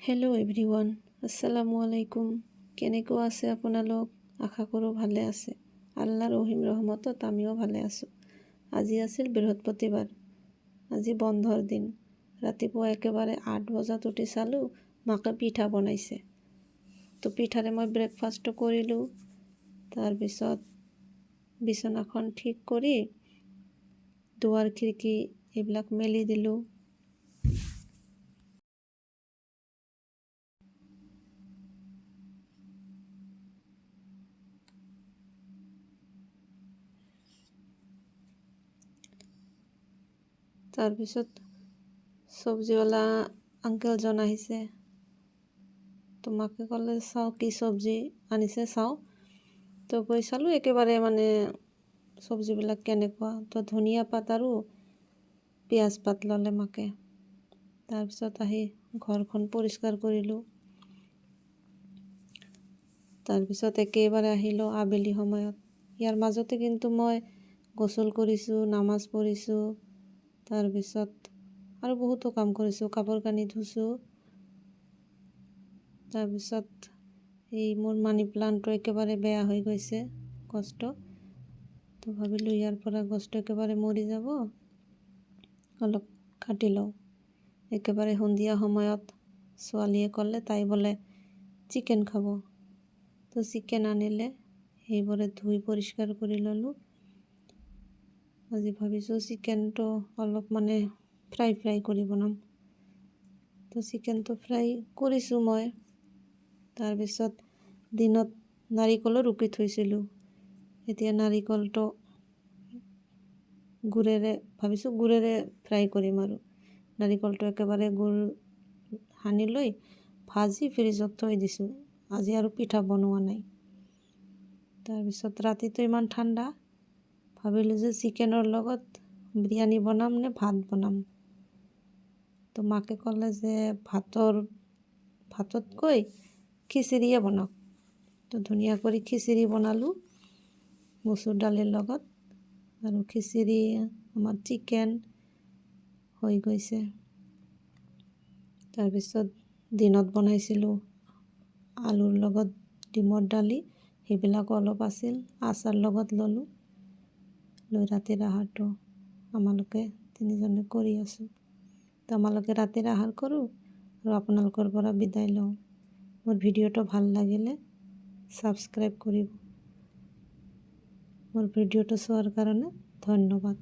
Hello' everyone, আসসালামু আলাইকুম। কেনেকুৱা আছে আপোনালোক? আশা কৰোঁ ভালে আছে। আল্লাহৰ ৰহিম ৰহমতত আমিও ভালে আছোঁ। আজি আছিল বৃহস্পতিবাৰ। আজি বন্ধৰ দিন। ৰাতিপুৱা একেবাৰে 8 বজাত উঠি চালোঁ মাকে পিঠা বনাইছে। তো পিঠাৰে মই ব্ৰেকফাষ্টটো কৰিলোঁ। তাৰপিছত বিচনাখন ঠিক কৰি দুৱাৰ খিৰিকী এইবিলাক মেলি দিলোঁ। তাৰপিছত চব্জিৱালা আংকেলজন আহিছে। তো মাকে ক'লে চাওঁ কি চব্জি আনিছে চাওঁ। তো গৈ চালোঁ একেবাৰে চব্জিবিলাক কেনেকুৱা। তো ধনিয়া পাত আৰু পিঁয়াজ পাত ল'লে মাকে। তাৰপিছত আহি ঘৰখন পৰিষ্কাৰ কৰিলোঁ। তাৰপিছত একেবাৰে আহিলোঁ আবেলি সময়ত। ইয়াৰ মাজতে কিন্তু মই গোসল কৰিছোঁ, নামাজ পঢ়িছোঁ। তাৰপিছত আৰু বহুতো কাম কৰিছোঁ, কাপোৰ কানি ধুইছোঁ। তাৰপিছত এই মোৰ মানি প্লাণ্টটো একেবাৰে বেয়া হৈ গৈছে, গছটো। তো ভাবিলোঁ ইয়াৰ পৰা গছটো একেবাৰে মৰি যাব, অলপ কাটি লওঁ। একেবাৰে সন্ধিয়া সময়ত ছোৱালীয়ে ক'লে তাই বোলে চিকেন খাব। তো চিকেন আনিলে, সেইবোৰে ধুই পৰিষ্কাৰ কৰি ল'লোঁ। আজি ভাবিছোঁ চিকেনটো অলপ ফ্ৰাই কৰি বনাম। তো চিকেনটো ফ্ৰাই কৰিছোঁ মই। তাৰপিছত দিনত নাৰিকলো ৰুকি থৈছিলোঁ। এতিয়া নাৰিকলটো গুড়েৰে ফ্ৰাই কৰিম আৰু নাৰিকলটো একেবাৰে গুড় সানি লৈ ভাজি ফ্ৰিজত থৈ দিছোঁ। আজি আৰু পিঠা বনোৱা নাই। তাৰপিছত ৰাতিটো ইমান ঠাণ্ডা, ভাবিলোঁ যে চিকেনৰ লগত বিৰিয়ানী বনাম নে ভাত বনাম। তো মাকে ক'লে যে ভাততকৈ খিচিৰিয়ে বনাওক। তো ধুনীয়া কৰি খিচিৰি বনালোঁ মচুৰ দালিৰ লগত। আৰু খিচিৰি আমাৰ চিকেন হৈ গৈছে। তাৰপিছত দিনত বনাইছিলোঁ আলুৰ লগত ডিমৰ দালি, সেইবিলাকো অলপ আছিল। আচাৰ লগত ল'লোঁ। লৈ ৰাতিৰ আহাৰটো আমালোকে তিনিজনে কৰি আছোঁ। তো আমালোকে ৰাতিৰ আহাৰ কৰোঁ আৰু আপোনালোকৰ পৰা বিদায় লওঁ। মোৰ ভিডিঅ'টো ভাল লাগিলে ছাবস্ক্ৰাইব কৰিব। মোৰ ভিডিঅ'টো চোৱাৰ কাৰণে ধন্যবাদ।